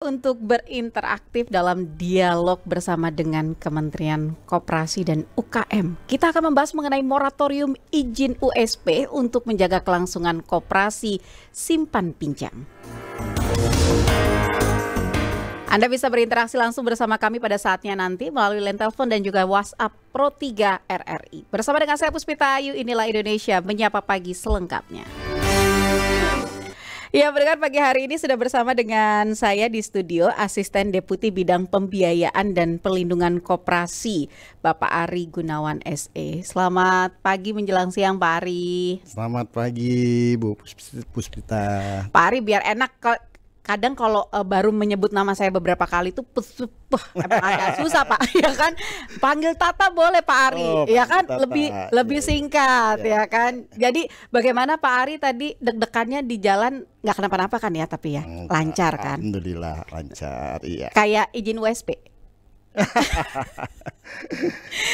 untuk berinteraktif dalam dialog bersama dengan Kementerian Koperasi dan UKM. Kita akan membahas mengenai moratorium izin USP untuk menjaga kelangsungan koperasi simpan pinjam. Anda bisa berinteraksi langsung bersama kami pada saatnya nanti melalui line telepon dan juga WhatsApp Pro 3 RRI. Bersama dengan saya Puspita Ayu, inilah Indonesia Menyapa Pagi selengkapnya. Ya, pendengar, pagi hari ini sudah bersama dengan saya di studio Asisten Deputi Bidang Pembiayaan dan Perlindungan Koperasi, Bapak Ari Gunawan SE. Selamat pagi menjelang siang, Pak Ari. Selamat pagi, Bu Puspita. Pak Ari, biar enak, kadang kalau baru menyebut nama saya beberapa kali itu agak susah, Pak, ya kan? Panggil Tata boleh, Pak Ari, ya kan? Tata. Lebih singkat, ya kan? Jadi bagaimana Pak Ari tadi deg-degannya di jalan, nggak kenapa-napa kan ya, tapi ya lancar kan? Alhamdulillah lancar, iya. Kayak izin USP.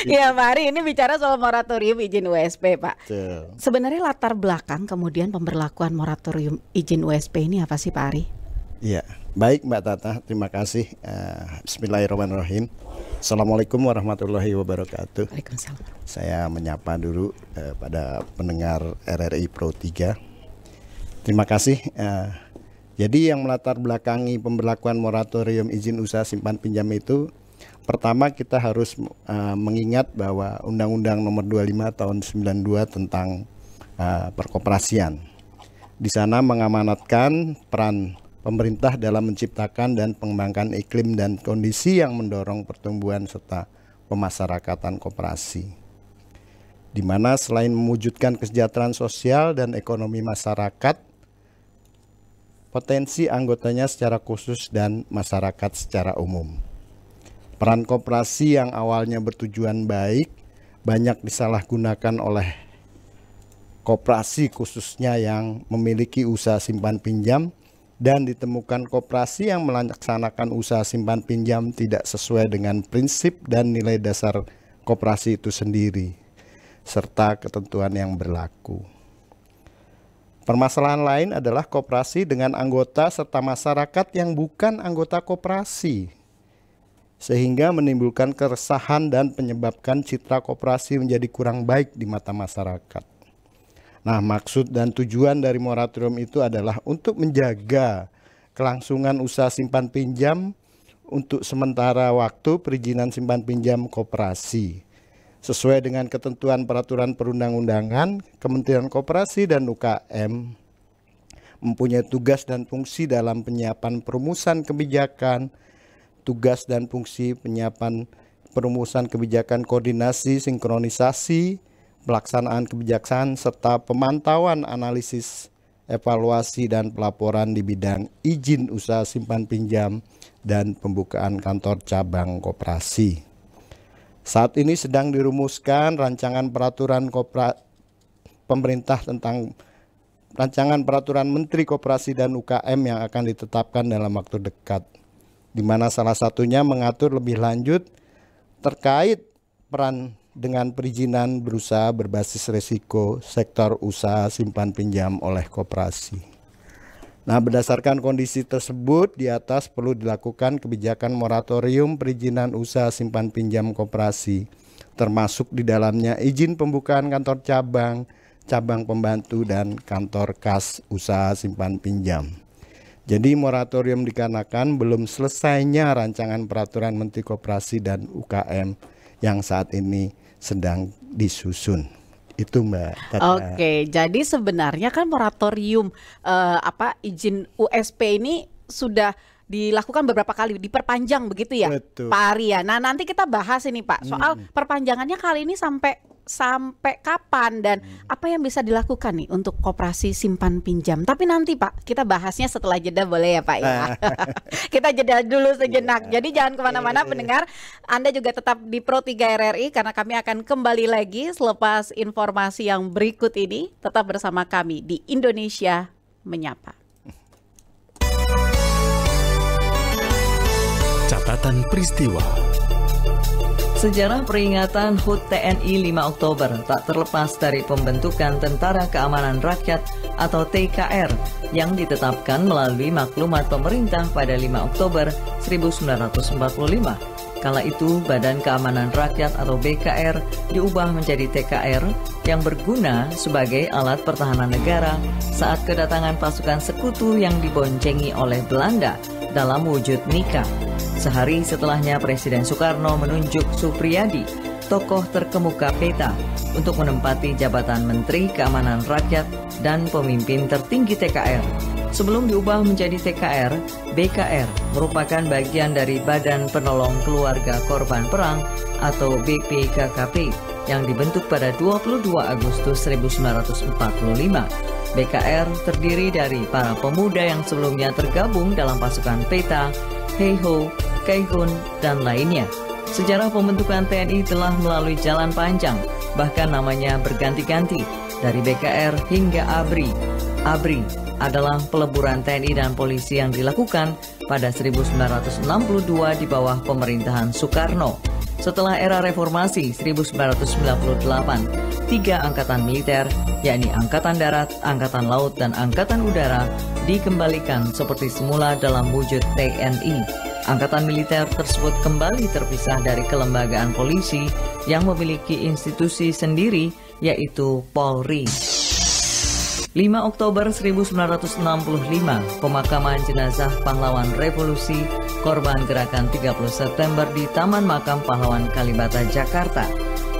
Ya, Pak Ari, ini bicara soal moratorium izin USP, Pak. Sebenarnya latar belakang kemudian pemberlakuan moratorium izin USP ini apa sih, Pak Ari? Iya, baik Mbak Tata, terima kasih. Bismillahirrahmanirrahim. Assalamualaikum warahmatullahi wabarakatuh. Waalaikumsalam. Saya menyapa dulu pada pendengar RRI Pro 3. Terima kasih. Jadi yang melatar belakangi pemberlakuan moratorium izin usaha simpan pinjam itu, pertama kita harus mengingat bahwa Undang-Undang Nomor 25 Tahun 92 tentang perkoperasian. Di sana mengamanatkan peran pemerintah dalam menciptakan dan mengembangkan iklim dan kondisi yang mendorong pertumbuhan serta pemasyarakatan koperasi, di mana selain mewujudkan kesejahteraan sosial dan ekonomi masyarakat, potensi anggotanya secara khusus dan masyarakat secara umum. Peran koperasi yang awalnya bertujuan baik banyak disalahgunakan oleh koperasi khususnya yang memiliki usaha simpan pinjam, dan ditemukan koperasi yang melaksanakan usaha simpan pinjam tidak sesuai dengan prinsip dan nilai dasar koperasi itu sendiri, serta ketentuan yang berlaku. Permasalahan lain adalah koperasi dengan anggota serta masyarakat yang bukan anggota koperasi, sehingga menimbulkan keresahan dan menyebabkan citra koperasi menjadi kurang baik di mata masyarakat. Nah, maksud dan tujuan dari moratorium itu adalah untuk menjaga kelangsungan usaha simpan pinjam untuk sementara waktu perizinan simpan pinjam koperasi. Sesuai dengan ketentuan peraturan perundang-undangan, Kementerian Koperasi dan UKM mempunyai tugas dan fungsi dalam penyiapan perumusan kebijakan, tugas dan fungsi penyiapan perumusan kebijakan koordinasi, sinkronisasi, pelaksanaan kebijakan serta pemantauan, analisis, evaluasi dan pelaporan di bidang izin usaha simpan pinjam dan pembukaan kantor cabang koperasi. Saat ini sedang dirumuskan rancangan peraturan pemerintah tentang rancangan peraturan Menteri Koperasi dan UKM yang akan ditetapkan dalam waktu dekat, di mana salah satunya mengatur lebih lanjut terkait peran dengan perizinan berusaha berbasis risiko sektor usaha simpan pinjam oleh koperasi. Nah, berdasarkan kondisi tersebut di atas perlu dilakukan kebijakan moratorium perizinan usaha simpan pinjam koperasi, termasuk di dalamnya izin pembukaan kantor cabang, cabang pembantu dan kantor kas usaha simpan pinjam. Jadi moratorium dikarenakan belum selesainya rancangan peraturan Menteri Koperasi dan UKM yang saat ini sedang disusun. Itu Mbak Tata. Oke, jadi sebenarnya kan moratorium izin USP ini sudah dilakukan beberapa kali, diperpanjang begitu ya, Betul. Pak Ari ya. Nah, nanti kita bahas ini Pak soal perpanjangannya kali ini sampai kapan dan apa yang bisa dilakukan nih untuk koperasi simpan pinjam. Tapi nanti Pak, kita bahasnya setelah jeda boleh ya Pak ya. Kita jeda dulu sejenak. Jadi jangan kemana-mana pendengar, Anda juga tetap di Pro 3 RRI karena kami akan kembali lagi selepas informasi yang berikut ini. Tetap bersama kami di Indonesia Menyapa. Catatan peristiwa Sejarah peringatan HUT TNI 5 Oktober tak terlepas dari pembentukan Tentara Keamanan Rakyat atau TKR yang ditetapkan melalui maklumat pemerintah pada 5 Oktober 1945. Kala itu, Badan Keamanan Rakyat atau BKR diubah menjadi TKR yang berguna sebagai alat pertahanan negara saat kedatangan pasukan sekutu yang diboncengi oleh Belanda dalam wujud nikah. Sehari setelahnya Presiden Soekarno menunjuk Supriyadi, tokoh terkemuka PETA, untuk menempati jabatan Menteri Keamanan Rakyat dan pemimpin tertinggi TKR. Sebelum diubah menjadi TKR, BKR merupakan bagian dari Badan Penolong Keluarga Korban Perang atau BPKKP yang dibentuk pada 22 Agustus 1945. BKR terdiri dari para pemuda yang sebelumnya tergabung dalam pasukan PETA, Heiho, Kaihun, dan lainnya. Sejarah pembentukan TNI telah melalui jalan panjang, bahkan namanya berganti-ganti, dari BKR hingga ABRI. ABRI adalah peleburan TNI dan polisi yang dilakukan pada 1962 di bawah pemerintahan Soekarno. Setelah era reformasi 1998, 3 angkatan militer, yakni Angkatan Darat, Angkatan Laut, dan Angkatan Udara, dikembalikan seperti semula dalam wujud TNI. Angkatan militer tersebut kembali terpisah dari kelembagaan polisi yang memiliki institusi sendiri, yaitu Polri. 5 Oktober 1965, pemakaman jenazah pahlawan revolusi korban gerakan 30 September di Taman Makam Pahlawan Kalibata, Jakarta.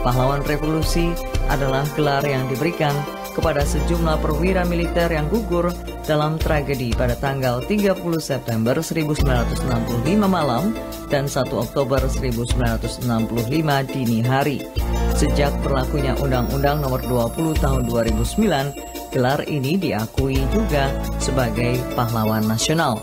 Pahlawan revolusi adalah gelar yang diberikan kepada sejumlah perwira militer yang gugur dalam tragedi pada tanggal 30 September 1965 malam dan 1 Oktober 1965 dini hari. Sejak berlakunya Undang-Undang Nomor 20 Tahun 2009, gelar ini diakui juga sebagai pahlawan nasional.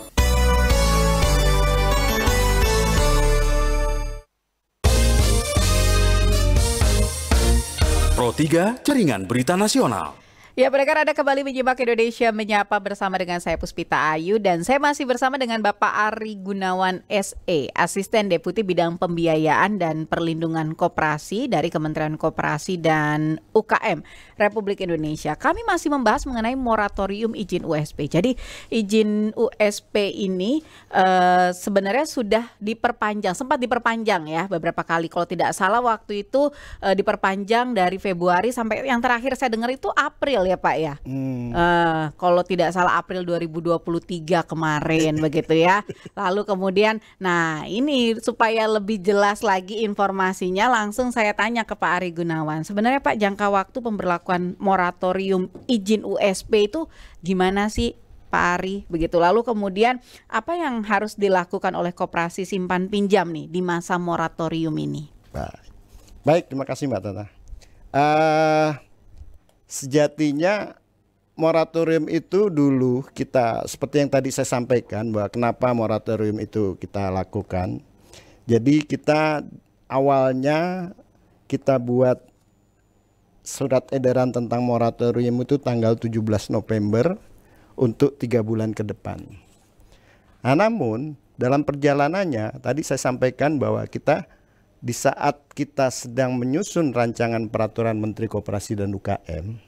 Pro 3 Jaringan Berita Nasional. Ya, pendengar, Anda kembali menyimak Indonesia Menyapa bersama dengan saya Puspita Ayu dan saya masih bersama dengan Bapak Ari Gunawan SE, Asisten Deputi Bidang Pembiayaan dan Perlindungan Koperasi dari Kementerian Koperasi dan UKM Republik Indonesia. Kami masih membahas mengenai moratorium izin USP. Jadi izin USP ini sebenarnya sudah diperpanjang, sempat diperpanjang ya beberapa kali. Kalau tidak salah waktu itu diperpanjang dari Februari sampai yang terakhir saya dengar itu April ya Pak ya. Kalau tidak salah April 2023 kemarin begitu ya. Lalu kemudian, nah ini supaya lebih jelas lagi informasinya, langsung saya tanya ke Pak Ari Gunawan. Sebenarnya Pak, jangka waktu pemberlakuan moratorium izin USP itu gimana sih Pak Ari? Begitu. Lalu kemudian apa yang harus dilakukan oleh koperasi simpan pinjam nih di masa moratorium ini? Baik, terima kasih Mbak Tata. Sejatinya moratorium itu dulu kita, seperti yang tadi saya sampaikan, bahwa kenapa moratorium itu kita lakukan. Jadi kita awalnya kita buat surat edaran tentang moratorium itu tanggal 17 November untuk 3 bulan ke depan. Nah, namun dalam perjalanannya tadi saya sampaikan bahwa kita di saat kita sedang menyusun rancangan peraturan Menteri Koperasi dan UKM,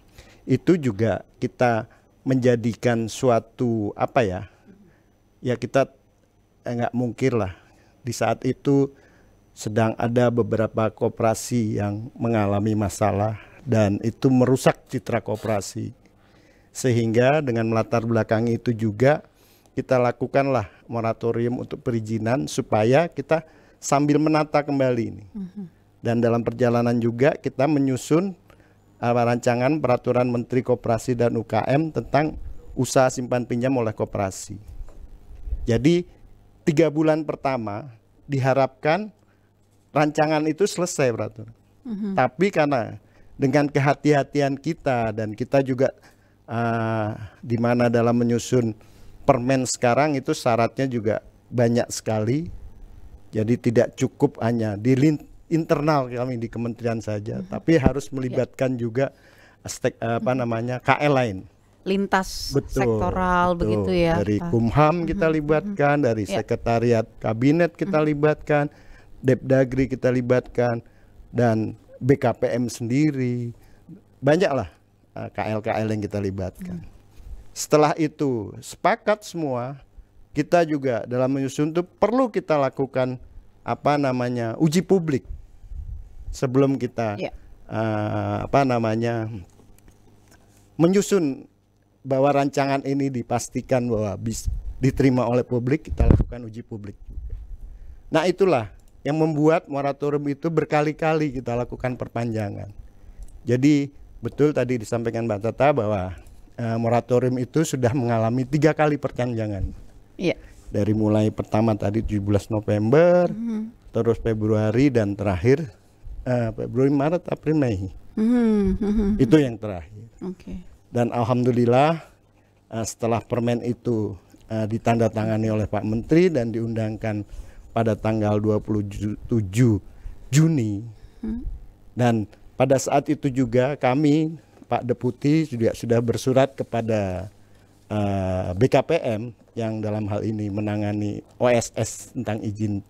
itu juga kita menjadikan suatu ya kita nggak mungkin lah di saat itu sedang ada beberapa koperasi yang mengalami masalah dan itu merusak citra koperasi, sehingga dengan melatar belakangi itu juga kita lakukanlah moratorium untuk perizinan supaya kita sambil menata kembali ini. Dan dalam perjalanan juga kita menyusun rancangan peraturan Menteri Koperasi dan UKM tentang usaha simpan pinjam oleh koperasi. Jadi 3 bulan pertama diharapkan rancangan itu selesai peraturan. Tapi karena dengan kehati-hatian kita dan kita juga di mana dalam menyusun permen sekarang itu syaratnya juga banyak sekali. Jadi tidak cukup hanya di internal kami di kementerian saja, tapi harus melibatkan juga KL lain. Lintas sektoral begitu ya. Dari Kumham kita libatkan, dari Sekretariat Kabinet kita libatkan, Depdagri kita libatkan, dan BKPM sendiri, banyaklah KL-KL yang kita libatkan. Setelah itu sepakat semua, kita juga dalam menyusun itu perlu kita lakukan uji publik sebelum kita menyusun bahwa rancangan ini dipastikan bahwa bisa diterima oleh publik, kita lakukan uji publik. Nah itulah yang membuat moratorium itu berkali-kali kita lakukan perpanjangan. Jadi betul tadi disampaikan Mbak Tata bahwa moratorium itu sudah mengalami 3 kali perpanjangan. Iya. Dari mulai pertama tadi 17 November, terus Februari dan terakhir Februari, Maret, April, Mei. Itu yang terakhir. Dan alhamdulillah setelah permen itu ditandatangani oleh Pak Menteri dan diundangkan pada tanggal 27 Juni. Dan pada saat itu juga kami, Pak Deputi juga sudah bersurat kepada BKPM yang dalam hal ini menangani OSS tentang izin.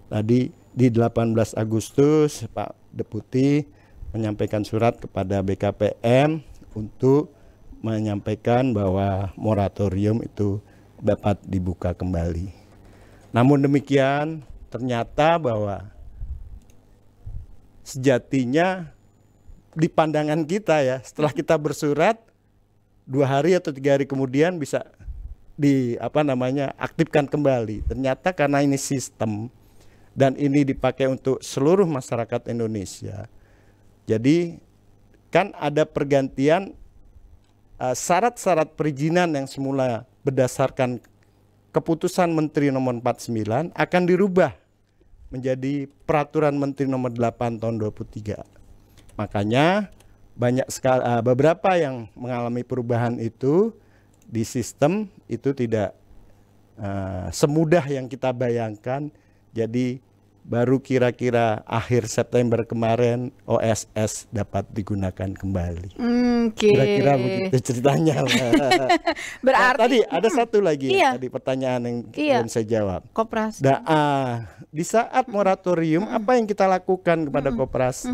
Tadi di 18 Agustus Pak Deputi menyampaikan surat kepada BKPM untuk menyampaikan bahwa moratorium itu dapat dibuka kembali. Namun demikian ternyata bahwa sejatinya di pandangan kita ya, setelah kita bersurat 2 hari atau 3 hari kemudian bisa aktifkan kembali. Ternyata karena ini sistem dan ini dipakai untuk seluruh masyarakat Indonesia. Jadi kan ada pergantian syarat-syarat perizinan yang semula berdasarkan keputusan Menteri nomor 49 akan dirubah menjadi peraturan Menteri nomor 8 tahun 23. Makanya banyak sekali beberapa yang mengalami perubahan itu di sistem itu tidak semudah yang kita bayangkan. Jadi baru kira-kira akhir September kemarin OSS dapat digunakan kembali. Kira-kira begitu ceritanya. Berarti tadi ada satu lagi tadi pertanyaan yang belum saya jawab. Koperasi. Di saat moratorium apa yang kita lakukan kepada koperasi?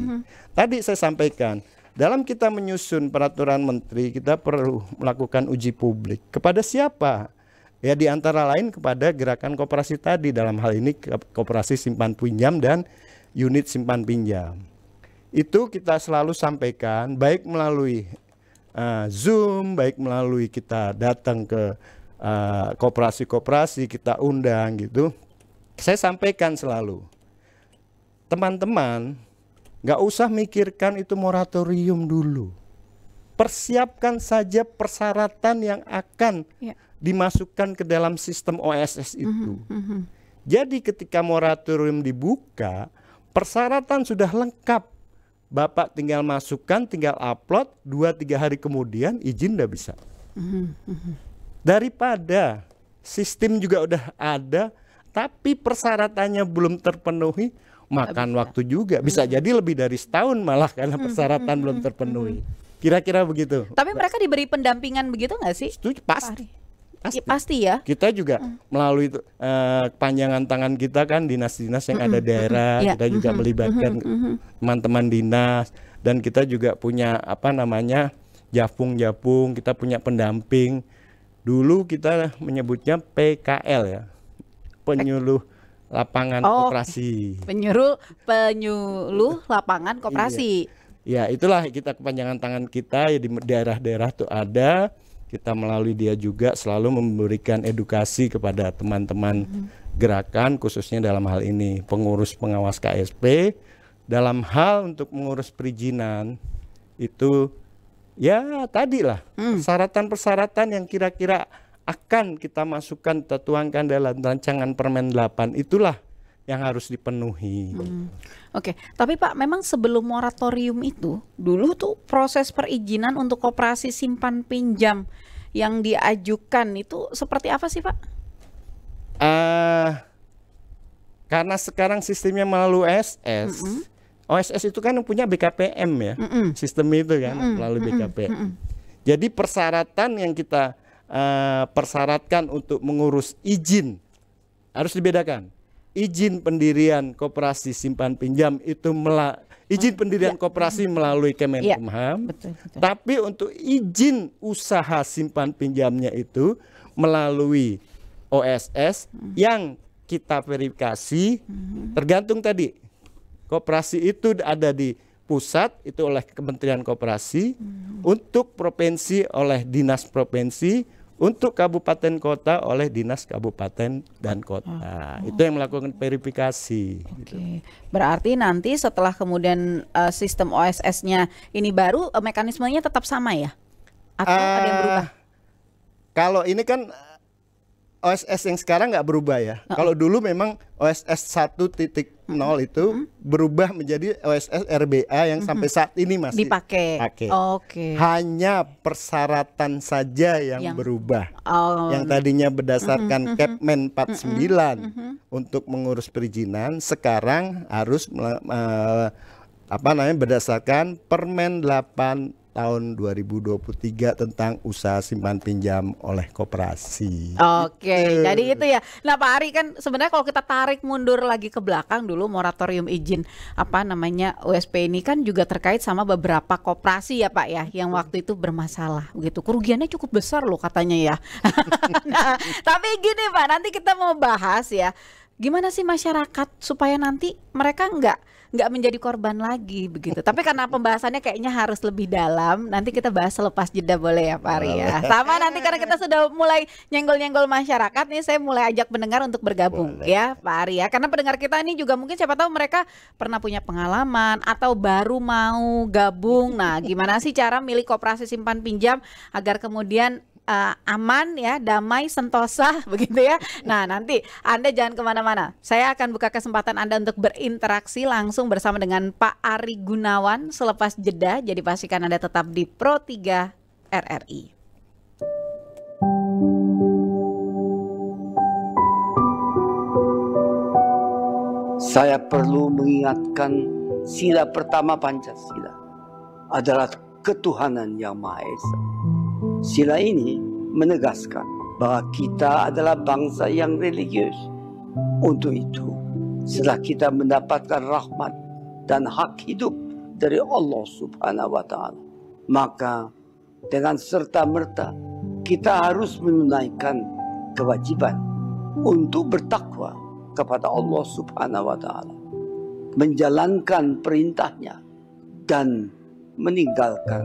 Tadi saya sampaikan, dalam kita menyusun peraturan menteri kita perlu melakukan uji publik. Kepada siapa? Ya di antara lain kepada gerakan koperasi tadi, dalam hal ini koperasi simpan pinjam dan unit simpan pinjam. Itu kita selalu sampaikan baik melalui Zoom, baik melalui kita datang ke koperasi-koperasi, kita undang gitu. Saya sampaikan selalu, teman-teman nggak usah mikirkan itu moratorium dulu. Persiapkan saja persyaratan yang akan dimasukkan ke dalam sistem OSS itu. Jadi ketika moratorium dibuka, persyaratan sudah lengkap. Bapak tinggal masukkan, tinggal upload, 2-3 hari kemudian izin udah bisa. Daripada sistem juga udah ada, tapi persyaratannya belum terpenuhi, makan waktu juga. Bisa jadi lebih dari setahun malah karena persyaratan belum terpenuhi. Kira-kira begitu. Tapi mereka diberi pendampingan begitu nggak sih? Setuju, pasti. Pasti ya. Kita juga melalui kepanjangan tangan kita kan dinas-dinas yang ada daerah, kita juga melibatkan teman-teman dinas, dan kita juga punya japung, kita punya pendamping. Dulu kita menyebutnya PKL ya, penyuluh lapangan koperasi. Penyuluh lapangan koperasi. Ya itulah kita kepanjangan tangan kita ya, di daerah-daerah tuh ada. Kita melalui dia juga selalu memberikan edukasi kepada teman-teman gerakan, khususnya dalam hal ini pengurus pengawas KSP, dalam hal untuk mengurus perizinan itu ya tadilah persyaratan-persyaratan yang kira-kira akan kita masukkan, kita tuangkan dalam rancangan Permen 8 itulah yang harus dipenuhi. Oke, tapi Pak, memang sebelum moratorium itu, dulu tuh proses perizinan untuk koperasi simpan pinjam yang diajukan itu seperti apa sih Pak? Karena sekarang sistemnya melalui OSS, OSS itu kan punya BKPM ya, sistem itu kan melalui BKPM. Jadi persyaratan yang kita persyaratkan untuk mengurus izin harus dibedakan. izin pendirian koperasi simpan pinjam itu izin pendirian koperasi melalui Kemenkumham. Betul. Tapi untuk izin usaha simpan pinjamnya itu melalui OSS yang kita verifikasi tergantung tadi. Koperasi itu ada di pusat itu oleh Kementerian Koperasi, untuk provinsi oleh Dinas Provinsi, untuk kabupaten kota oleh Dinas Kabupaten dan Kota. Itu yang melakukan verifikasi. Gitu. Berarti nanti setelah kemudian sistem OSS-nya ini baru, mekanismenya tetap sama ya? Atau ada yang berubah? Kalau ini kan OSS yang sekarang nggak berubah ya. Kalau dulu memang OSS 1.0 itu berubah menjadi OSS RBA yang sampai saat ini masih dipakai. Hanya persyaratan saja yang berubah. Yang tadinya berdasarkan Kepmen 49 untuk mengurus perizinan, sekarang harus berdasarkan Permen 8 tahun 2023 tentang usaha simpan pinjam oleh koperasi. Jadi itu ya. Nah Pak Ari, kan sebenarnya kalau kita tarik mundur lagi ke belakang dulu, moratorium izin USP ini kan juga terkait sama beberapa koperasi ya Pak ya, yang waktu itu bermasalah begitu. Kerugiannya cukup besar loh katanya ya. Nah, tapi gini Pak, nanti kita mau bahas ya, gimana sih masyarakat supaya nanti mereka nggak menjadi korban lagi begitu. Tapi karena pembahasannya kayaknya harus lebih dalam, nanti kita bahas selepas jeda, boleh ya Pak Ari ya. Sama nanti karena kita sudah mulai nyenggol-nyenggol masyarakat nih, saya mulai ajak pendengar untuk bergabung ya Pak Ari ya. Karena pendengar kita ini juga mungkin siapa tahu mereka pernah punya pengalaman atau baru mau gabung. Nah, gimana sih cara milih koperasi simpan pinjam agar kemudian aman ya, damai, sentosa begitu ya. Nah nanti Anda jangan kemana-mana, saya akan buka kesempatan Anda untuk berinteraksi langsung bersama dengan Pak Ari Gunawan selepas jeda. Jadi pastikan Anda tetap di Pro 3 RRI. Saya perlu mengingatkan sila pertama Pancasila adalah ketuhanan yang Maha Esa. Sila ini menegaskan bahwa kita adalah bangsa yang religius. Untuk itu, setelah kita mendapatkan rahmat dan hak hidup dari Allah Subhanahu wa Ta'ala, maka dengan serta-merta kita harus menunaikan kewajiban untuk bertakwa kepada Allah Subhanahu wa Ta'ala, menjalankan perintahnya dan meninggalkan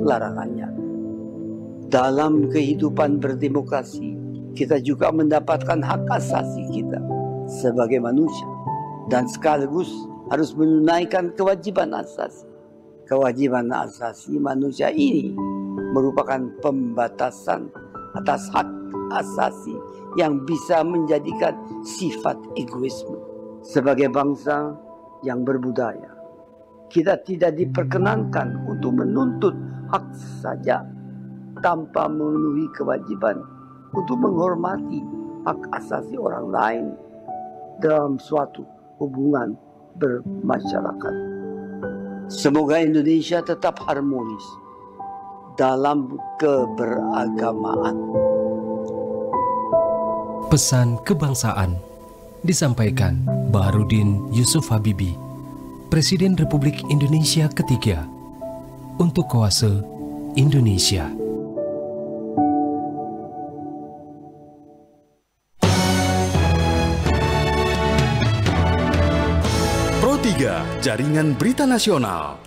larangannya. Dalam kehidupan berdemokrasi, kita juga mendapatkan hak asasi kita sebagai manusia dan sekaligus harus menunaikan kewajiban asasi. Kewajiban asasi manusia ini merupakan pembatasan atas hak asasi yang bisa menjadikan sifat egoisme. Sebagai bangsa yang berbudaya, kita tidak diperkenankan untuk menuntut hak saja tanpa memenuhi kewajiban untuk menghormati hak asasi orang lain dalam suatu hubungan bermasyarakat. Semoga Indonesia tetap harmonis dalam keberagamaan. Pesan kebangsaan disampaikan Baharudin Yusuf Habibie, Presiden Republik Indonesia ketiga, untuk Koase Indonesia. Pro 3 Jaringan Berita Nasional.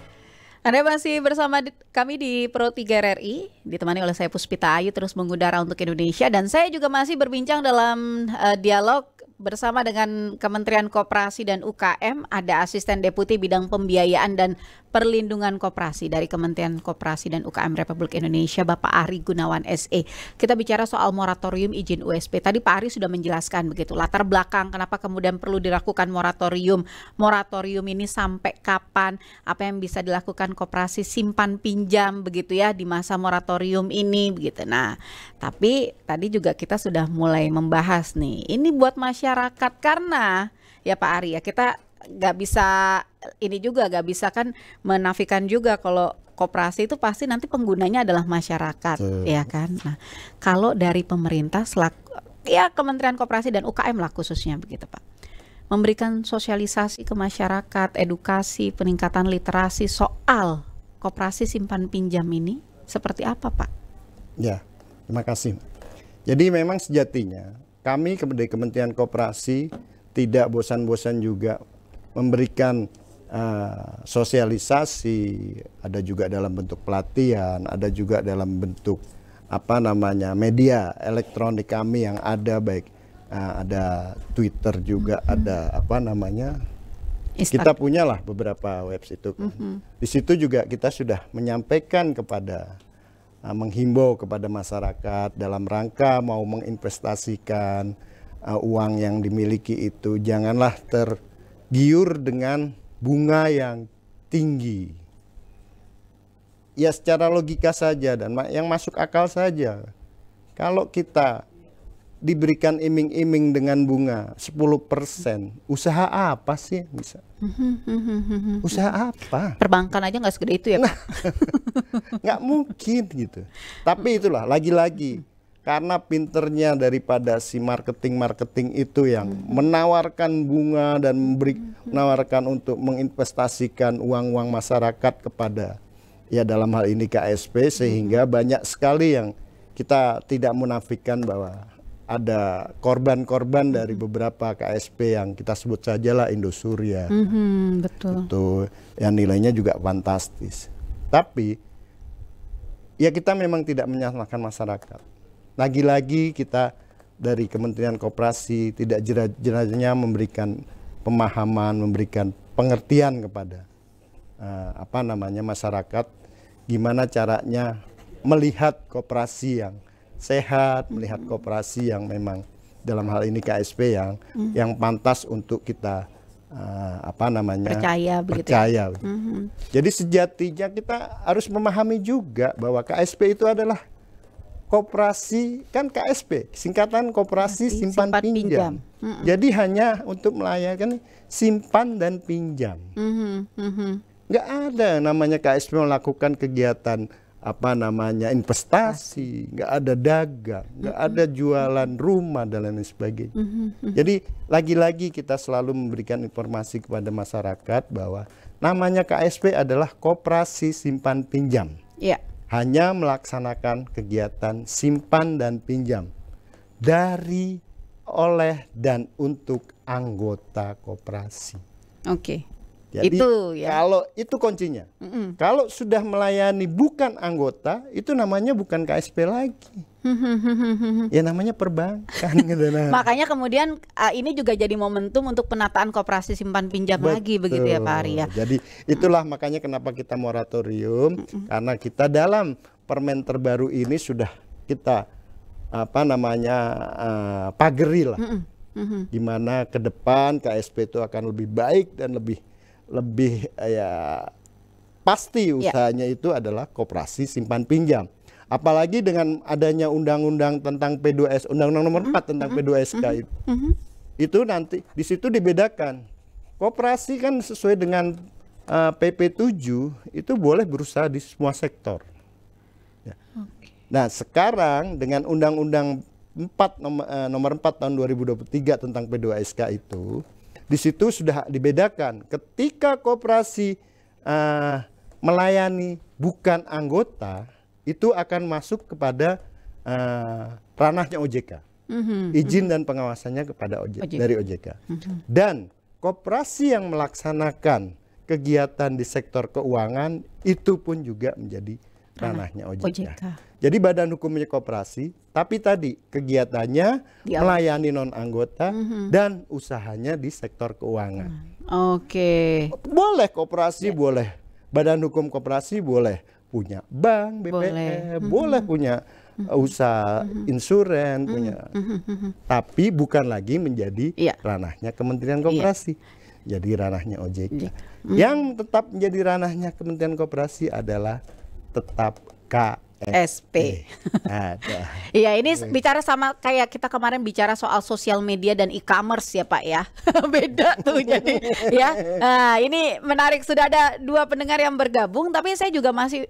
Anda masih bersama kami di Pro 3 RRI, ditemani oleh saya Puspita Ayu, terus mengudara untuk Indonesia. Dan saya juga masih berbincang dalam dialog bersama dengan Kementerian Koperasi dan UKM. Ada Asisten Deputi Bidang Pembiayaan dan Perlindungan Koperasi dari Kementerian Koperasi dan UKM Republik Indonesia, Bapak Ari Gunawan SE. Kita bicara soal moratorium izin USP. Tadi Pak Ari sudah menjelaskan begitu latar belakang kenapa kemudian perlu dilakukan moratorium. Moratorium ini sampai kapan? Apa yang bisa dilakukan koperasi simpan pinjam begitu ya di masa moratorium ini begitu. Nah, tapi tadi juga kita sudah mulai membahas nih. Ini buat masyarakat karena ya Pak Ari ya, kita nggak bisa ini juga nggak bisa kan menafikan juga kalau koperasi itu pasti nanti penggunanya adalah masyarakat, ya kan. Nah, kalau dari pemerintah ya Kementerian Koperasi dan UKM lah khususnya begitu Pak. memberikan sosialisasi ke masyarakat, edukasi, peningkatan literasi soal koperasi simpan pinjam ini seperti apa, Pak? Ya, terima kasih. Jadi memang sejatinya kami dari Kementerian Koperasi tidak bosan-bosan juga memberikan sosialisasi, ada juga dalam bentuk pelatihan, ada juga dalam bentuk media elektronik kami yang ada, baik ada Twitter juga, ada kita punyalah beberapa website itu. Di situ juga kita sudah menyampaikan menghimbau kepada masyarakat dalam rangka mau menginvestasikan uang yang dimiliki itu, janganlah tergiur dengan bunga yang tinggi. Ya secara logika saja dan yang masuk akal saja. Kalau kita diberikan iming-iming dengan bunga 10%, usaha apa sih bisa? Usaha apa? Perbankan aja nggak segede itu ya, Pak? Nggak mungkin gitu. Tapi itulah lagi-lagi karena pinternya daripada si marketing itu yang menawarkan bunga dan menawarkan untuk menginvestasikan uang-uang masyarakat kepada, ya dalam hal ini KSP, sehingga banyak sekali yang kita tidak munafikan bahwa ada korban-korban dari beberapa KSP yang kita sebut sajalah Indosuria. Betul. Itu yang nilainya juga fantastis. Tapi ya kita memang tidak menyalahkan masyarakat. Lagi-lagi kita dari Kementerian Koperasi tidak jelas-jelasnya memberikan pemahaman, memberikan pengertian kepada masyarakat, gimana caranya melihat koperasi yang sehat, melihat koperasi yang memang dalam hal ini KSP yang pantas untuk kita percaya begitu. Percaya. Jadi sejatinya kita harus memahami juga bahwa KSP itu adalah koperasi, kan KSP singkatan koperasi simpan pinjam. Jadi hanya untuk melayani simpan dan pinjam. Nggak ada namanya KSP melakukan kegiatan investasi, nggak ada dagang, nggak ada jualan rumah dan lain sebagainya. Jadi lagi-lagi kita selalu memberikan informasi kepada masyarakat bahwa namanya KSP adalah koperasi simpan pinjam. Ya. Hanya melaksanakan kegiatan simpan dan pinjam dari, oleh, dan untuk anggota koperasi. Oke. Jadi itu ya. Kalau itu kuncinya. Kalau sudah melayani bukan anggota, itu namanya bukan KSP lagi. Ya namanya perbankan. Makanya kemudian ini juga jadi momentum untuk penataan koperasi simpan pinjam lagi, begitu ya Pak Ari ya. Jadi itulah makanya kenapa kita moratorium, karena kita dalam permen terbaru ini sudah kita pageri lah. Gimana ke depan KSP itu akan lebih baik dan lebih ya pasti usahanya itu adalah koperasi simpan pinjam. Apalagi dengan adanya undang-undang tentang P2S, Undang-Undang Nomor 4 tentang P2SK itu nanti di situ dibedakan. Koperasi kan sesuai dengan PP 7 itu boleh berusaha di semua sektor. Ya. Nah sekarang dengan Undang-Undang Nomor 4 tahun 2023 tentang P2SK itu, di situ sudah dibedakan ketika koperasi melayani bukan anggota, itu akan masuk kepada ranahnya OJK. Izin dan pengawasannya kepada dari OJK. Dan koperasi yang melaksanakan kegiatan di sektor keuangan itu pun juga menjadi ranahnya OJK. Jadi badan hukumnya koperasi, tapi tadi kegiatannya melayani non anggota dan usahanya di sektor keuangan. Oke. Boleh koperasi, boleh badan hukum koperasi, boleh punya bank, BPM, boleh punya usaha insuran, punya. Tapi bukan lagi menjadi ranahnya Kementerian Koperasi. Jadi ranahnya OJK. Yang tetap menjadi ranahnya Kementerian Koperasi adalah tetap KSP. Iya, ini bicara sama kayak kita kemarin bicara soal sosial media dan e-commerce ya Pak ya. Beda tuh jadi ya. Nah, ini menarik, sudah ada 2 pendengar yang bergabung, tapi saya juga masih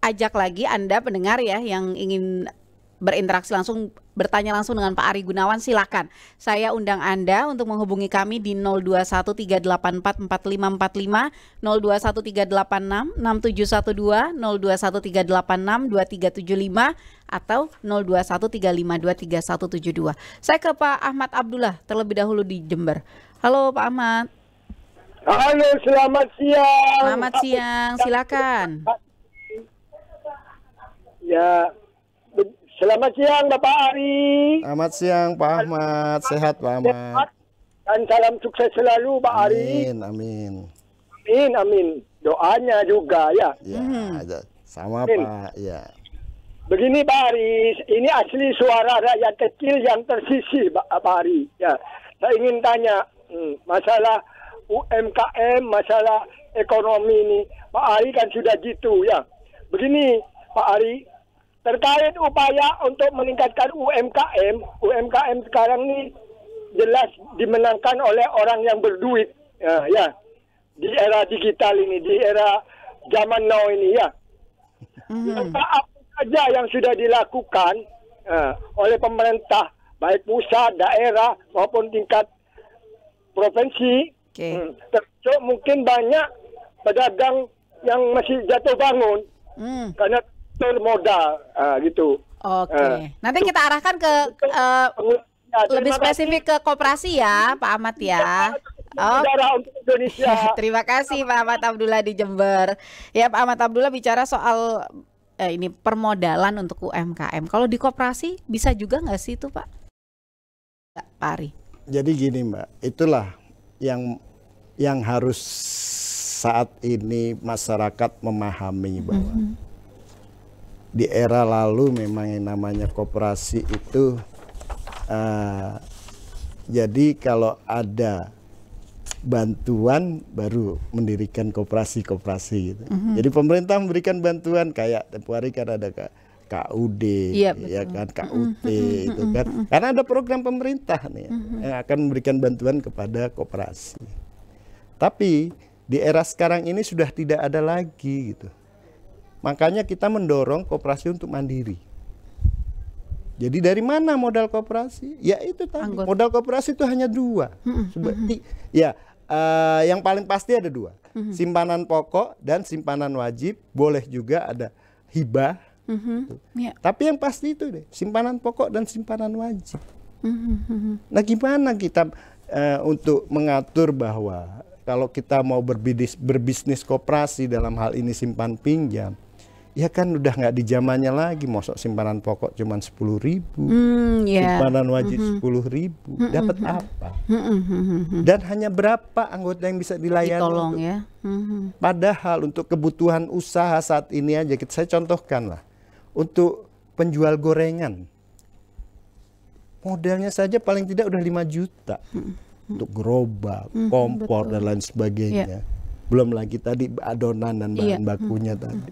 ajak lagi Anda pendengar ya yang ingin berinteraksi langsung bertanya langsung dengan Pak Ari Gunawan, silakan. Saya undang Anda untuk menghubungi kami di 0213844545, 0213866712, 0213862375 atau 0213523172. Saya ke Pak Ahmad Abdullah terlebih dahulu di Jember. Halo Pak Ahmad. Halo, selamat siang. Selamat siang, silakan. Ya, selamat siang Bapak Ari. Selamat siang Pak Ahmad, sehat Pak Ahmad. Dan salam sukses selalu Pak Ari. Amin, amin. Amin, amin. Doanya juga ya. Ya, sama Amin. Pak. Ya. Begini Pak Ari, ini asli suara rakyat kecil yang tersisih Pak Ari. Ya, saya ingin tanya masalah UMKM, masalah ekonomi ini. Pak Ari kan sudah gitu ya. Begini Pak Ari, terkait upaya untuk meningkatkan UMKM sekarang ini jelas dimenangkan oleh orang yang berduit. Ya, di era digital ini, di era zaman now ini ya. Apa saja yang sudah dilakukan oleh pemerintah, baik pusat, daerah maupun tingkat provinsi. Termasuk mungkin banyak pedagang yang masih jatuh bangun karena modal gitu. Oke. Nanti kita arahkan ke lebih spesifik ke koperasi ya, Pak Ahmad ya. Untuk Indonesia. Terima kasih Pak Ahmad Abdullah di Jember. Ya, Pak Ahmad Abdullah bicara soal ini permodalan untuk UMKM. Kalau di koperasi bisa juga nggak sih itu Pak? Pak Ari. Jadi gini Mbak, itulah yang harus saat ini masyarakat memahami bahwa di era lalu memang yang namanya koperasi itu jadi kalau ada bantuan baru mendirikan koperasi gitu. Jadi pemerintah memberikan bantuan kayak tempoh hari kan ada KUD, ya kan, KUT itu kan, karena ada program pemerintah nih yang akan memberikan bantuan kepada koperasi. Tapi di era sekarang ini sudah tidak ada lagi gitu. Makanya kita mendorong koperasi untuk mandiri. Jadi dari mana modal koperasi? Ya itu tadi. Modal koperasi itu hanya dua. Yang paling pasti ada dua. Simpanan pokok dan simpanan wajib. Boleh juga ada hibah. Tapi yang pasti itu deh, simpanan pokok dan simpanan wajib. Nah gimana kita untuk mengatur bahwa kalau kita mau berbisnis koperasi dalam hal ini simpan pinjam, ya kan udah nggak di zamannya lagi, mosok simpanan pokok cuma 10.000, simpanan wajib 10.000, dapat apa? Dan hanya berapa anggota yang bisa dilayani? Ditolong ya. Padahal untuk kebutuhan usaha saat ini aja, saya contohkan lah, untuk penjual gorengan, modalnya saja paling tidak udah 5 juta untuk gerobak, kompor dan lain sebagainya. Belum lagi tadi adonan dan bahan bakunya tadi.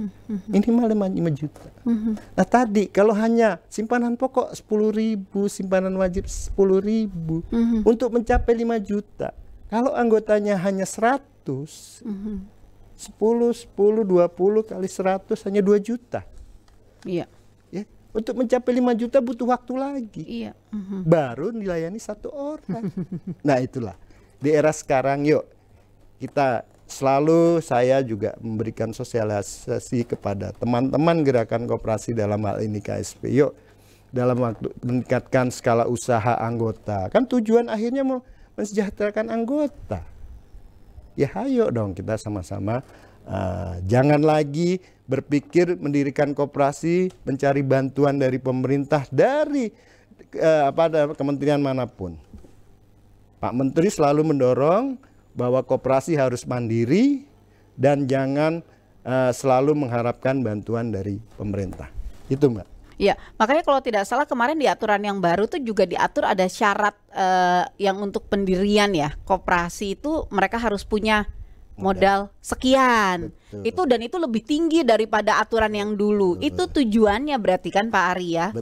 Minimal 5 juta. Nah tadi kalau hanya simpanan pokok 10.000, simpanan wajib 10.000 untuk mencapai 5 juta. Kalau anggotanya hanya 100, 10, 20 kali 100 hanya 2 juta. Iya. Ya, untuk mencapai 5 juta butuh waktu lagi. Iya. Baru dilayani 1 orang. Nah itulah. Di era sekarang yuk kita selalu, saya juga memberikan sosialisasi kepada teman-teman gerakan koperasi dalam hal ini KSP. Yuk dalam waktu meningkatkan skala usaha anggota. Kan tujuan akhirnya mau mensejahterakan anggota. Ya ayo dong kita sama-sama jangan lagi berpikir mendirikan koperasi mencari bantuan dari pemerintah dari kementerian manapun. Pak Menteri selalu mendorong bahwa koperasi harus mandiri dan jangan selalu mengharapkan bantuan dari pemerintah. Itu Mbak. Ya, makanya kalau tidak salah kemarin di aturan yang baru tuh juga diatur ada syarat yang untuk pendirian ya koperasi itu mereka harus punya modal sekian. Betul. Itu lebih tinggi daripada aturan yang dulu. Betul. Itu tujuannya berarti kan Pak Ari ya.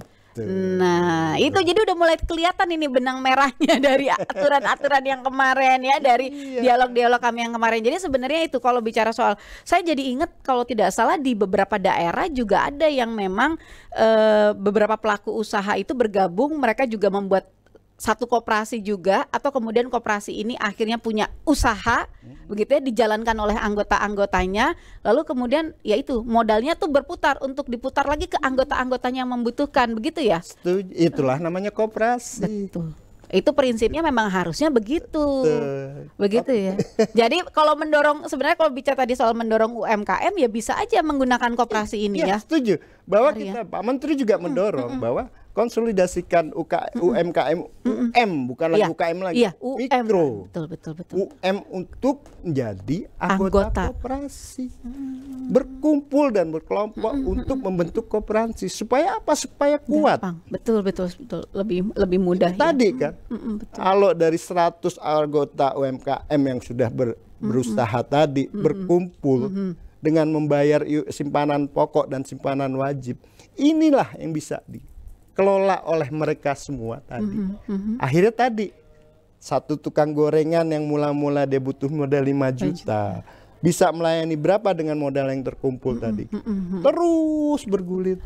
Nah, itu jadi udah mulai kelihatan ini benang merahnya dari aturan-aturan yang kemarin ya, dari dialog-dialog kami yang kemarin. Jadi sebenarnya itu kalau bicara soal, saya jadi ingat kalau tidak salah di beberapa daerah juga ada yang memang beberapa pelaku usaha itu bergabung, mereka juga membuat satu koperasi juga, atau kemudian koperasi ini akhirnya punya usaha begitu ya, dijalankan oleh anggota-anggotanya, lalu kemudian ya itu modalnya tuh berputar untuk diputar lagi ke anggota-anggotanya yang membutuhkan, begitu ya. Itulah namanya koperasi. Betul. Itu prinsipnya memang harusnya begitu. Begitu ya. Jadi kalau mendorong, sebenarnya kalau bicara tadi soal mendorong UMKM ya bisa aja menggunakan koperasi ini ya. Setuju. Bahwa kita Pak Menteri juga mendorong bahwa konsolidasikan UMKM, bukan lagi UKM lagi, mikro, betul. UM untuk menjadi anggota koperasi, berkumpul dan berkelompok untuk membentuk koperasi, supaya apa? Supaya kuat. Betul, lebih mudah. Tadi kan, kalau dari 100 anggota UMKM yang sudah berusaha tadi berkumpul dengan membayar simpanan pokok dan simpanan wajib, inilah yang bisa dikelola oleh mereka semua tadi. Akhirnya tadi satu tukang gorengan yang mula-mula dia butuh modal 5 juta bisa melayani berapa dengan modal yang terkumpul tadi. Terus bergulir.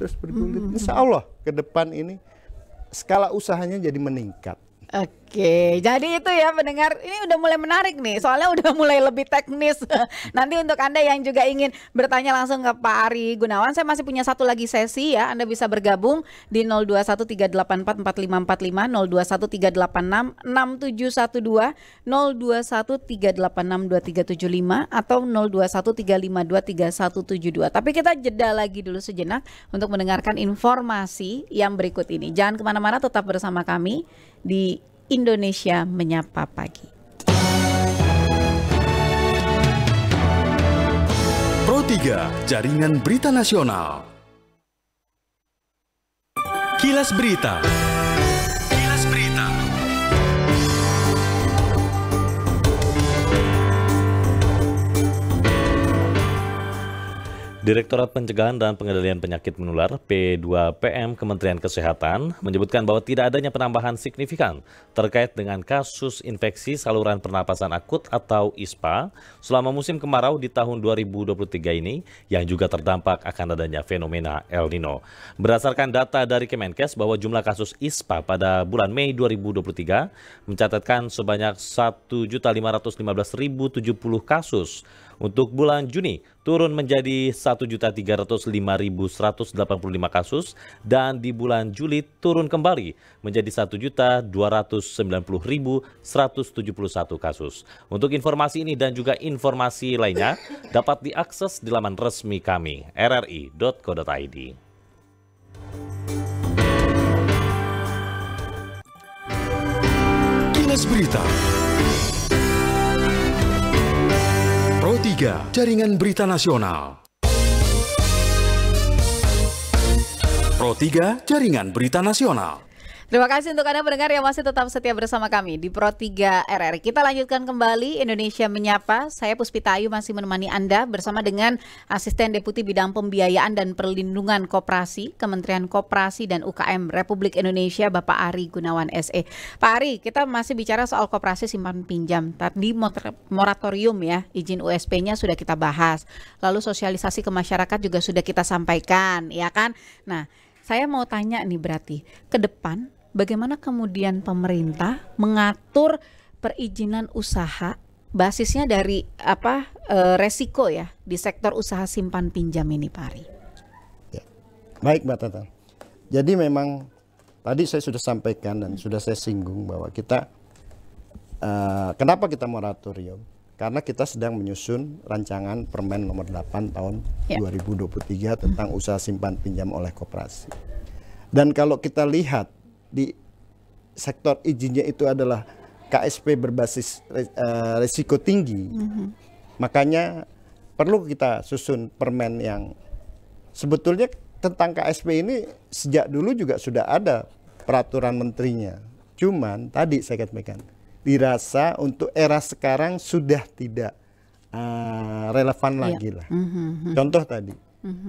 Insya Allah ke depan ini skala usahanya jadi meningkat. Oke, jadi itu ya pendengar, ini udah mulai menarik nih, soalnya udah mulai lebih teknis. Nanti untuk Anda yang juga ingin bertanya langsung ke Pak Ari Gunawan, saya masih punya satu lagi sesi ya, Anda bisa bergabung di 0213844545, 0213866712, 0213862375 atau 0213523172. Tapi kita jeda lagi dulu sejenak untuk mendengarkan informasi yang berikut ini. Jangan kemana-mana, tetap bersama kami di Indonesia Menyapa Pagi. Pro 3, Jaringan Berita Nasional. Kilas Berita. Direktorat Pencegahan dan Pengendalian Penyakit Menular P2PM Kementerian Kesehatan menyebutkan bahwa tidak adanya penambahan signifikan terkait dengan kasus infeksi saluran pernapasan akut atau ISPA selama musim kemarau di tahun 2023 ini, yang juga terdampak akan adanya fenomena El Nino. Berdasarkan data dari Kemenkes bahwa jumlah kasus ISPA pada bulan Mei 2023 mencatatkan sebanyak 1.515.070 kasus. Untuk bulan Juni turun menjadi 1.305.185 kasus, dan di bulan Juli turun kembali menjadi 1.290.171 kasus. Untuk informasi ini dan juga informasi lainnya dapat diakses di laman resmi kami rri.co.id. Kilas Berita. Pro 3, Jaringan Berita Nasional. Pro 3, Jaringan Berita Nasional. Terima kasih untuk Anda pendengar yang masih tetap setia bersama kami di Pro 3 RRI. Kita lanjutkan kembali Indonesia Menyapa. Saya Puspita Ayu masih menemani Anda bersama dengan Asisten Deputi Bidang Pembiayaan dan Perlindungan Koperasi, Kementerian Koperasi dan UKM Republik Indonesia, Bapak Ari Gunawan SE. Pak Ari, kita masih bicara soal koperasi simpan pinjam. Tadi moratorium ya, izin USP-nya sudah kita bahas. Lalu sosialisasi ke masyarakat juga sudah kita sampaikan, ya kan? Nah, saya mau tanya nih berarti ke depan bagaimana kemudian pemerintah mengatur perizinan usaha basisnya dari resiko ya di sektor usaha simpan pinjam ini, Pak Ari? Ya. Baik, Mbak Tata. Jadi memang tadi saya sudah sampaikan dan sudah saya singgung bahwa kita kenapa kita moratorium? Karena kita sedang menyusun rancangan Permen nomor 8 tahun 2023 tentang usaha simpan pinjam oleh koperasi. Dan kalau kita lihat di sektor izinnya itu adalah KSP berbasis risiko tinggi, makanya perlu kita susun permen yang sebetulnya tentang KSP ini sejak dulu juga sudah ada peraturan menterinya. Cuman tadi saya katakan, dirasa untuk era sekarang sudah tidak relevan lagi lah. Contoh tadi,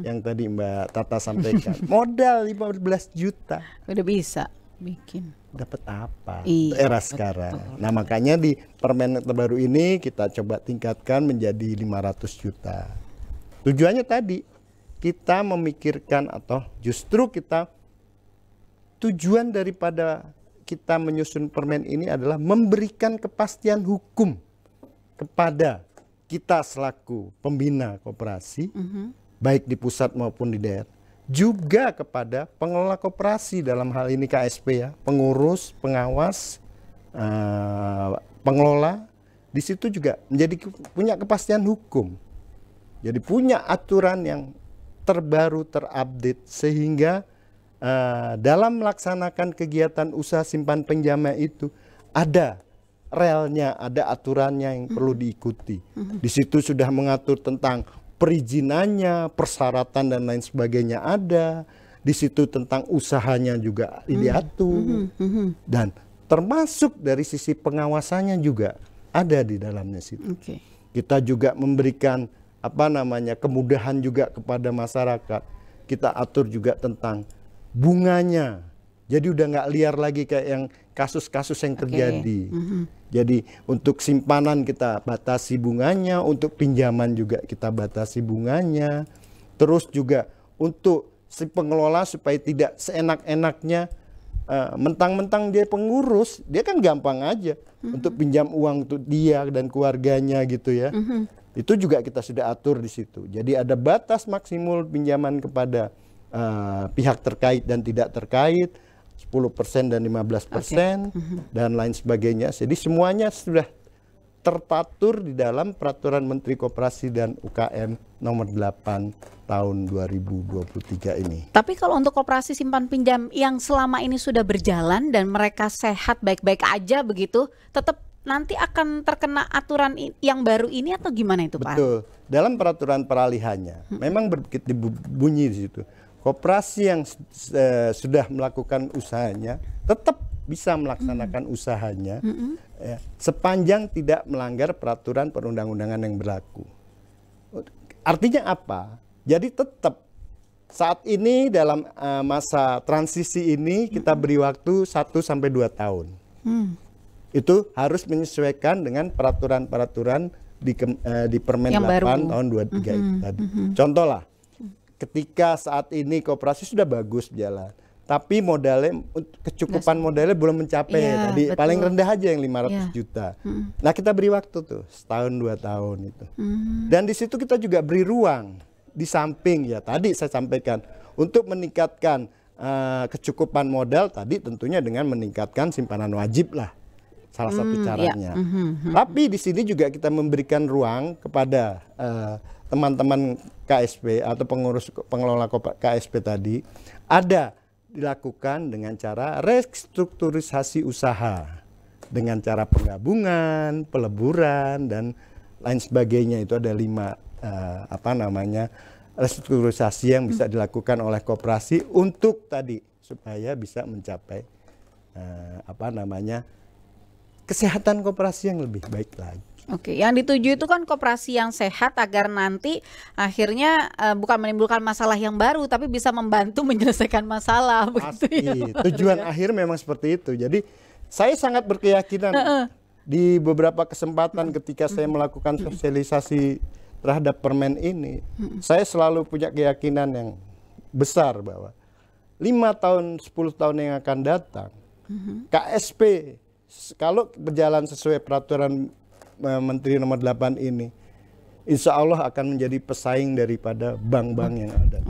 yang tadi Mbak Tata sampaikan. Modal 15 juta. Udah bisa bikin. Dapat apa? Iya, Era sekarang. Nah, makanya di permen terbaru ini kita coba tingkatkan menjadi 500 juta. Tujuannya tadi kita memikirkan atau justru kita tujuan daripada kita menyusun permen ini adalah memberikan kepastian hukum kepada kita selaku pembina koperasi, baik di pusat maupun di daerah, juga kepada pengelola koperasi dalam hal ini KSP ya, pengurus, pengawas, pengelola, di situ juga menjadi punya kepastian hukum. Jadi punya aturan yang terbaru, terupdate, sehingga dalam melaksanakan kegiatan usaha simpan pinjam itu ada relnya, ada aturannya yang perlu diikuti. Di situ sudah mengatur tentang perizinannya, persyaratan dan lain sebagainya ada. Di situ tentang usahanya juga diatur. Dan termasuk dari sisi pengawasannya juga ada di dalamnya situ. Kita juga memberikan kemudahan juga kepada masyarakat. Kita atur juga tentang bunganya. Jadi udah nggak liar lagi kayak yang kasus-kasus yang terjadi. Jadi untuk simpanan kita batasi bunganya, untuk pinjaman juga kita batasi bunganya. Terus juga untuk si pengelola supaya tidak seenak-enaknya mentang-mentang dia pengurus, dia kan gampang aja untuk pinjam uang untuk dia dan keluarganya gitu ya. Itu juga kita sudah atur di situ. Jadi ada batas maksimal pinjaman kepada pihak terkait dan tidak terkait, 10% dan 15% dan lain sebagainya. Jadi semuanya sudah terpatur di dalam Peraturan Menteri Koperasi dan UKM nomor 8 tahun 2023 ini. Tapi kalau untuk koperasi simpan pinjam yang selama ini sudah berjalan dan mereka sehat baik-baik aja begitu, tetap nanti akan terkena aturan yang baru ini atau gimana itu Pak? Betul. Dalam peraturan peralihannya memang bunyi di situ. Koperasi yang sudah melakukan usahanya tetap bisa melaksanakan usahanya ya, sepanjang tidak melanggar peraturan perundang-undangan yang berlaku. Artinya apa? Jadi tetap saat ini dalam masa transisi ini kita beri waktu 1 sampai 2 tahun. Itu harus menyesuaikan dengan peraturan-peraturan di Permen 8 tahun 23 itu tadi. Contoh lah, ketika saat ini koperasi sudah bagus jalan, tapi modalnya, kecukupan modalnya belum mencapai tadi, betul. Paling rendah aja yang 500 juta. Nah kita beri waktu tuh setahun 2 tahun itu. Dan di situ kita juga beri ruang di samping ya tadi saya sampaikan untuk meningkatkan kecukupan modal tadi tentunya dengan meningkatkan simpanan wajib lah salah satu caranya. Tapi di sini juga kita memberikan ruang kepada teman-teman KSP atau pengurus pengelola KSP tadi ada dilakukan dengan cara restrukturisasi usaha dengan cara penggabungan, peleburan dan lain sebagainya. Itu ada 5 restrukturisasi yang bisa dilakukan oleh koperasi untuk tadi supaya bisa mencapai kesehatan koperasi yang lebih baik lagi. Oke, yang dituju itu kan koperasi yang sehat agar nanti akhirnya bukan menimbulkan masalah yang baru, tapi bisa membantu menyelesaikan masalah. Pasti, begitu ya, tujuan akhir memang seperti itu. Jadi saya sangat berkeyakinan di beberapa kesempatan ketika saya melakukan sosialisasi terhadap permen ini, saya selalu punya keyakinan yang besar bahwa 5 tahun, 10 tahun yang akan datang, KSP kalau berjalan sesuai peraturan Menteri nomor 8 ini, insya Allah akan menjadi pesaing daripada bank-bank yang ada.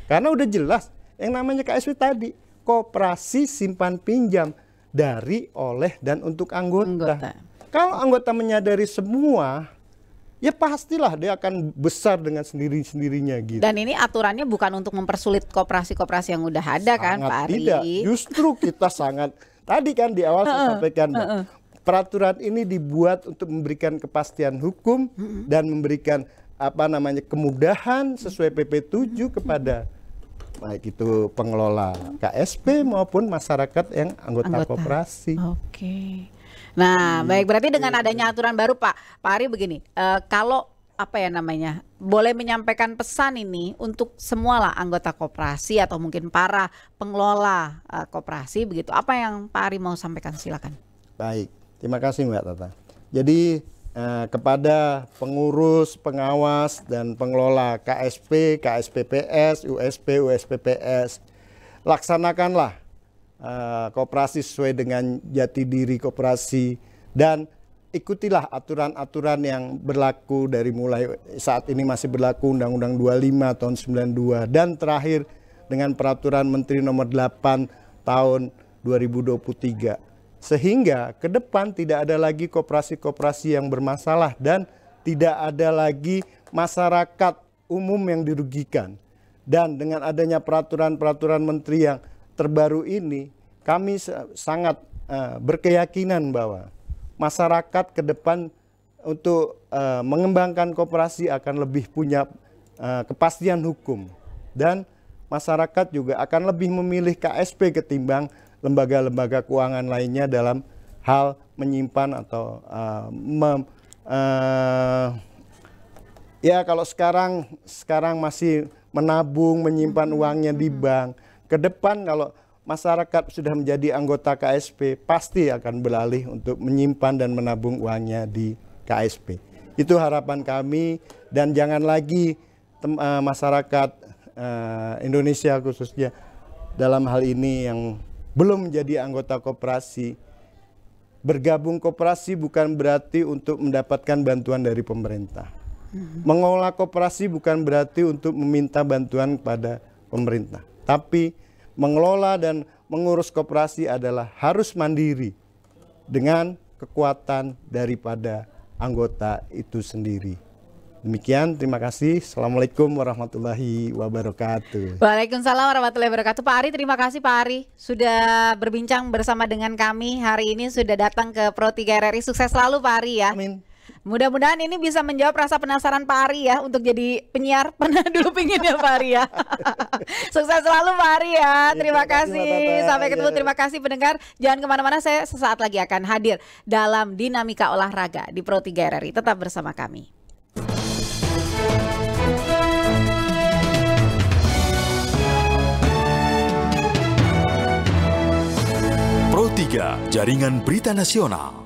Karena udah jelas, yang namanya KSP tadi, koperasi simpan pinjam dari, oleh, dan untuk anggota. Kalau anggota menyadari semua, ya pastilah dia akan besar dengan sendiri-sendirinya gitu. Dan ini aturannya bukan untuk mempersulit koperasi-koperasi yang udah ada kan Pak Ari? Tidak, justru kita sangat, tadi kan di awal saya sampaikan, peraturan ini dibuat untuk memberikan kepastian hukum dan memberikan kemudahan sesuai PP 7 kepada baik itu pengelola KSP maupun masyarakat yang anggota koperasi. Nah, baik, berarti dengan adanya aturan baru Pak Ari begini, kalau apa ya namanya, boleh menyampaikan pesan ini untuk semua lah anggota koperasi atau mungkin para pengelola koperasi begitu. Apa yang Pak Ari mau sampaikan, silakan. Baik, terima kasih Mbak Tata. Jadi kepada pengurus, pengawas dan pengelola KSP, KSPPS, USP, USPPS, laksanakanlah koperasi sesuai dengan jati diri koperasi dan ikutilah aturan-aturan yang berlaku dari mulai saat ini masih berlaku Undang-Undang 25 tahun 92 dan terakhir dengan Peraturan Menteri Nomor 8 tahun 2023. Sehingga ke depan tidak ada lagi koperasi-koperasi yang bermasalah dan tidak ada lagi masyarakat umum yang dirugikan. Dan dengan adanya peraturan-peraturan menteri yang terbaru ini, kami sangat berkeyakinan bahwa masyarakat ke depan untuk mengembangkan koperasi akan lebih punya kepastian hukum dan masyarakat juga akan lebih memilih KSP ketimbang lembaga-lembaga keuangan lainnya dalam hal menyimpan atau ya kalau sekarang masih menabung, menyimpan uangnya di bank. Ke depan kalau masyarakat sudah menjadi anggota KSP pasti akan beralih untuk menyimpan dan menabung uangnya di KSP. Itu harapan kami dan jangan lagi masyarakat Indonesia khususnya dalam hal ini yang belum menjadi anggota koperasi. Bergabung koperasi bukan berarti untuk mendapatkan bantuan dari pemerintah. Mengelola koperasi bukan berarti untuk meminta bantuan kepada pemerintah. Tapi mengelola dan mengurus koperasi adalah harus mandiri dengan kekuatan daripada anggota itu sendiri. Demikian, terima kasih. Assalamualaikum warahmatullahi wabarakatuh. Waalaikumsalam warahmatullahi wabarakatuh. Pak Ari, terima kasih Pak Ari sudah berbincang bersama dengan kami hari ini, sudah datang ke Pro 3 RRI. Sukses selalu Pak Ari ya. Amin. Mudah-mudahan ini bisa menjawab rasa penasaran Pak Ari ya untuk jadi penyiar. Pernah dulu pinginnya Pak Ari ya. Sukses selalu Pak Ari ya. Terima kasih. Sampai ketemu. Terima kasih pendengar. Jangan kemana-mana, saya sesaat lagi akan hadir dalam Dinamika Olahraga di Pro 3 RRI. Tetap bersama kami. Pro 3, Jaringan Berita Nasional.